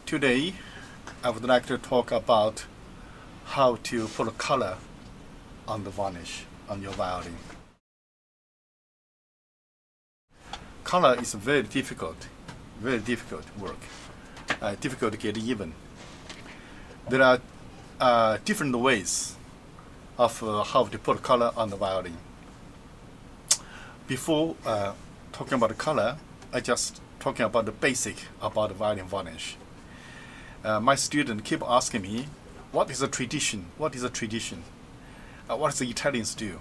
Today, I would like to talk about how to put a color on the varnish on your violin. Color is very difficult work, difficult to get even. There are different ways of how to put color on the violin. Before talking about the color, I just talking about the basic about the violin varnish. My student keep asking me, what is a tradition? What is a tradition? What does the Italians do?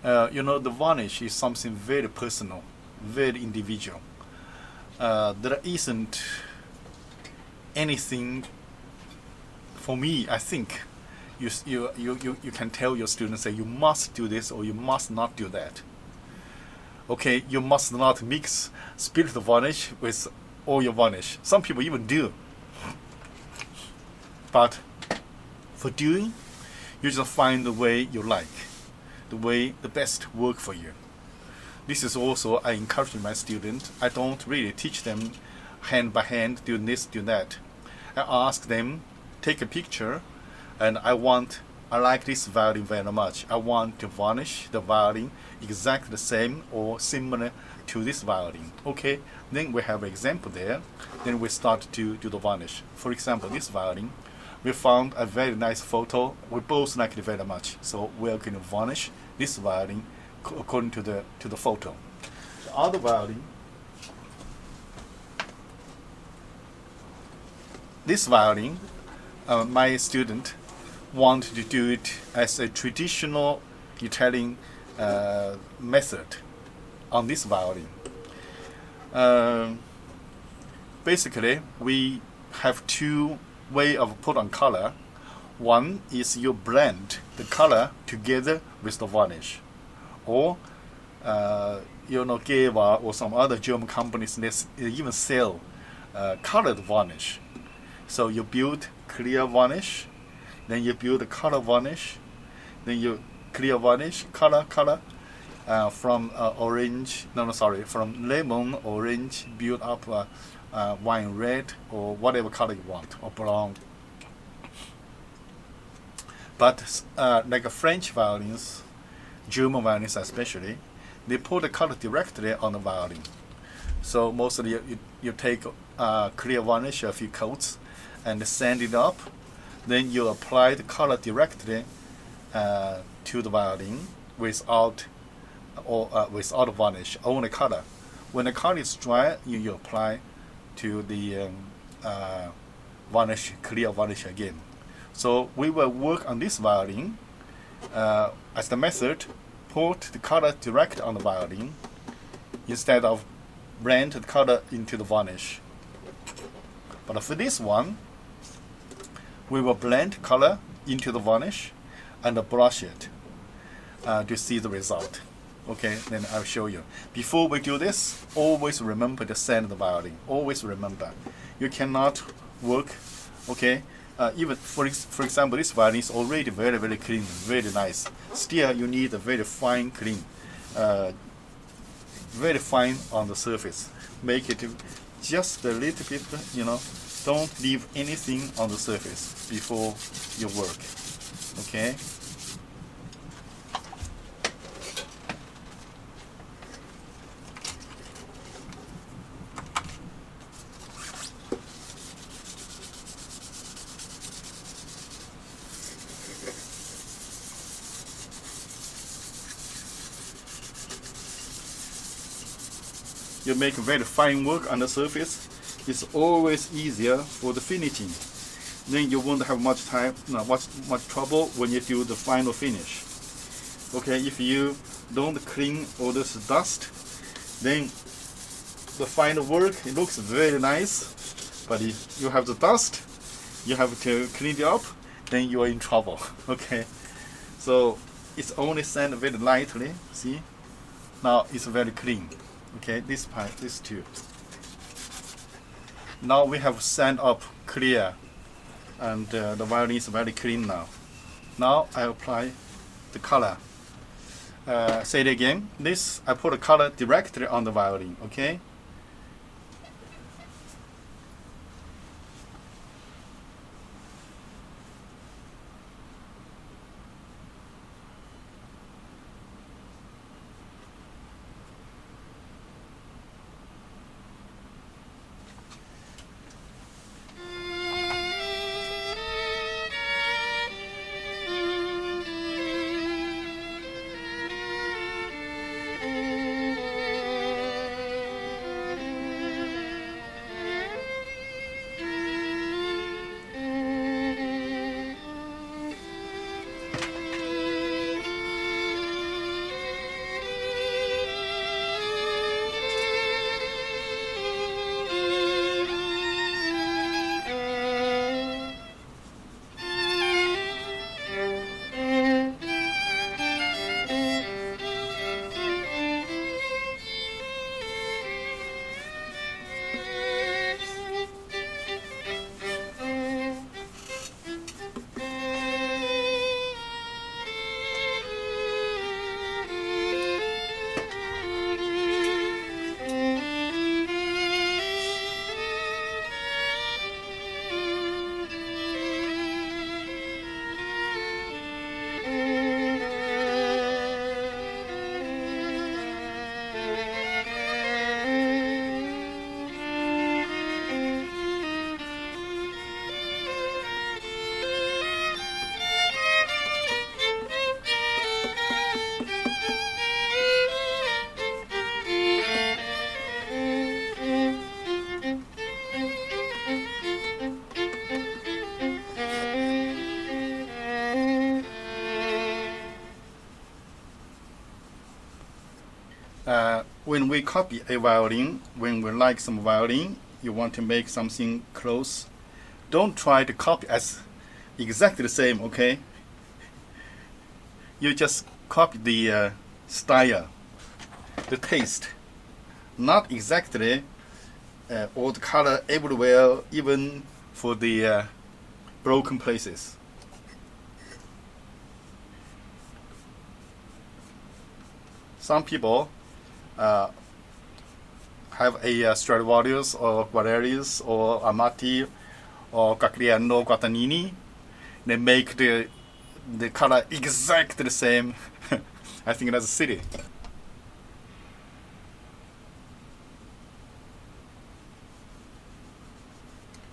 The varnish is something very personal, very individual. There isn't anything for me. I think you can tell your students, say you must do this or you must not do that. Okay, you must not mix spirit varnish with oil varnish. Some people even do. But for doing, you just find the way you like, the best work for you. This is also I encourage my students. I don't really teach them hand by hand, do this, do that. I ask them, take a picture, and I like this violin very much. I want to varnish the violin exactly the same or similar to this violin. Okay, then we have an example there. Then we start to do the varnish. For example, this violin, we found a very nice photo. We both like it very much, so we are going to varnish this violin according to the photo. The other violin, this violin, my student wanted to do it as a traditional Italian method on this violin. Basically, we have two ways of put on color. One is you blend the color together with the varnish, or Geva or some other German companies, they even sell colored varnish. So you build clear varnish, then you build color varnish, then you clear varnish, color, from from lemon, orange, build up wine red or whatever color you want, or brown. But like French violins, German violins especially, they put the color directly on the violin. So mostly you take clear varnish, a few coats, and sand it up. Then you apply the color directly to the violin without varnish, only color. When the color is dry, you apply to the varnish, clear varnish again. So we will work on this violin as the method, put the color direct on the violin instead of blend the color into the varnish. But for this one, we will blend color into the varnish and brush it to see the result. Okay, then I'll show you. Before we do this, always remember to sand the violin. Always remember. You cannot work, okay? Even for example, this violin is already very, very clean, very nice. Still, you need a very fine clean, very fine on the surface. Make it just a little bit, Don't leave anything on the surface before you work. Okay. You make very fine work on the surface. It's always easier for the finishing. Then you won't have much time, much trouble when you do the final finish. Okay, if you don't clean all this dust, then the final work, it looks very nice, but if you have the dust, you have to clean it up, then you are in trouble. Okay, so it's only sand very lightly. See, now it's very clean. Okay, this part, this too. Now we have sand up clear, and the violin is very clean now. Now I apply the color. Say it again. This, I put the color directly on the violin, okay? when we copy a violin, when we like some violin, you want to make something close. Don't try to copy as exactly the same, okay? You just copy the style, the taste, not exactly all the color everywhere, even for the broken places. Some people have a Stradivarius or Guarnerius or Amati or Gagliano, Guadagnini. They make the color exactly the same. I think that's silly.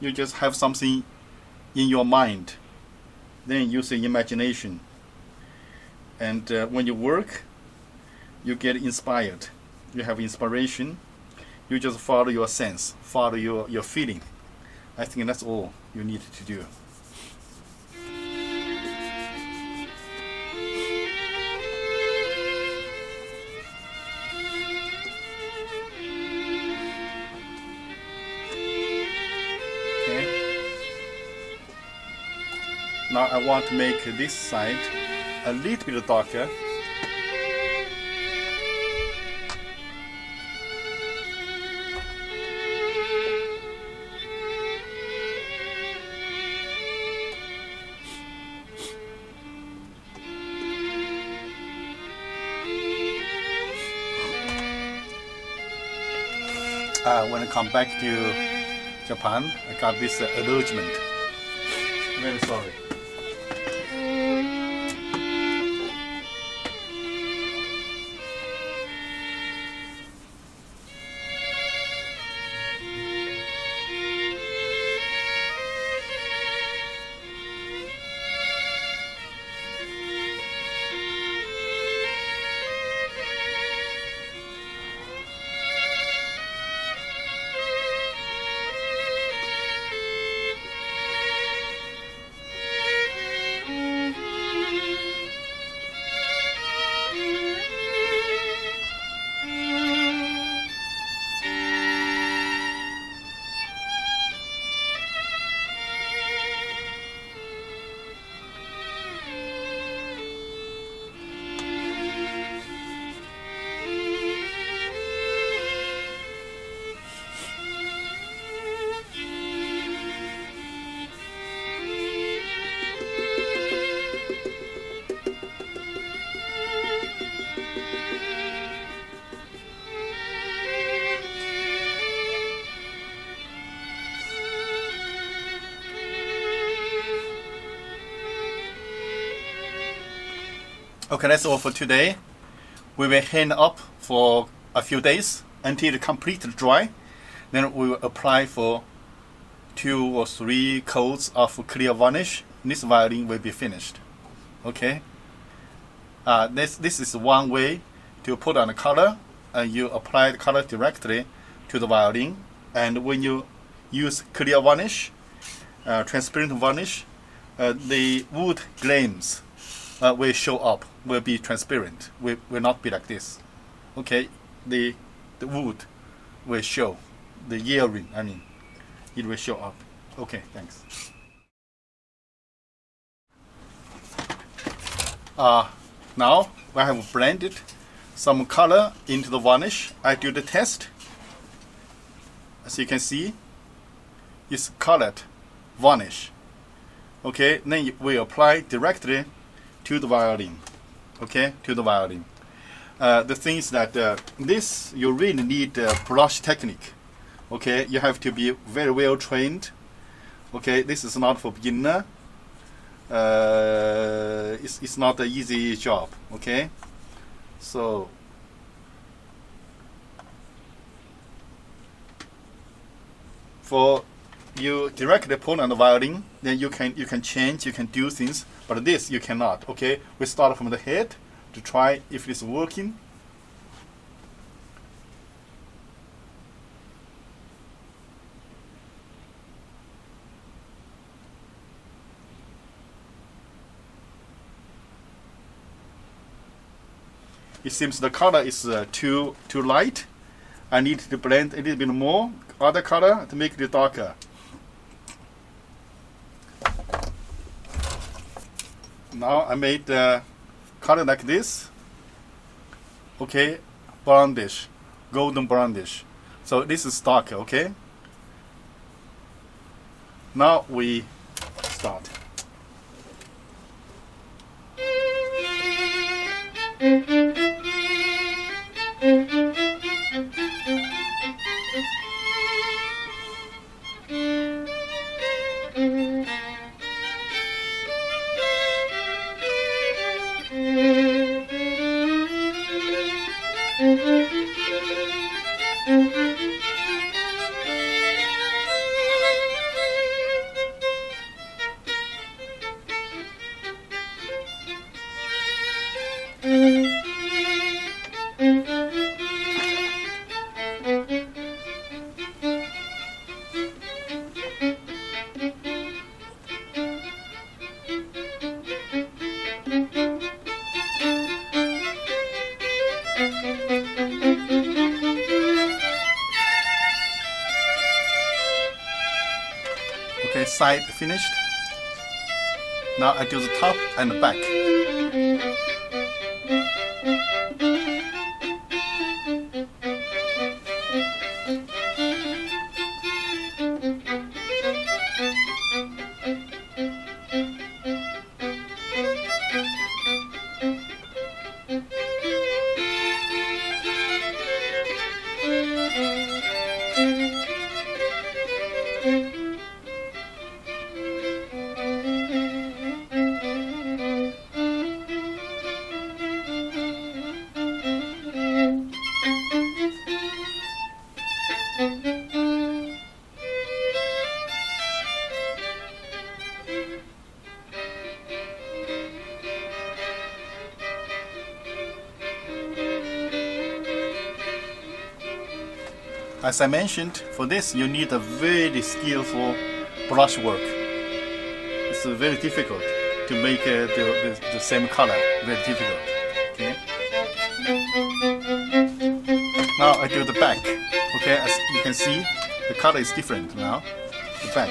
You just have something in your mind, then use your imagination. And when you work, you get inspired. You have inspiration. You just follow your sense, follow your feeling. I think that's all you need to do. Now I want to make this side a little bit darker. When I come back to Japan, I got this enlargement. Very sorry. Okay, that's all for today. We will hang up for a few days until it completely dry. Then we will apply for 2 or 3 coats of clear varnish. This violin will be finished. Okay. This is one way to put on the color, and you apply the color directly to the violin. And when you use clear varnish, transparent varnish, the wood grains will show up, will be transparent, will not be like this. Okay, the wood will show, the earring, I mean, it will show up. Okay, thanks. Now I have blended some color into the varnish. I do the test. As you can see, it's colored varnish. Okay, then we apply directly to the violin. Okay, to the violin. The thing is that this, you really need brush technique. Okay, you have to be very well trained. Okay, this is not for beginner. It's not an easy job. Okay, so for you directly put on the violin, then you can change, you can do things, but this you cannot. Okay, we start from the head to try if it's working. it seems the color is too light. I need to blend a little bit more other color to make it darker. Now I made the color like this. Okay, brownish, golden brownish. So this is dark, okay? Now we start. Okay, side finished. Now I do the top and the back. As I mentioned, for this you need a very skillful brush work. It's very difficult to make the same color. Very difficult. Okay. Now I do the back. Okay, as you can see, the color is different now. The back.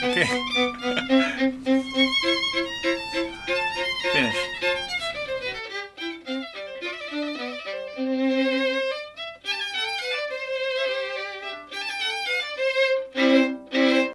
Okay.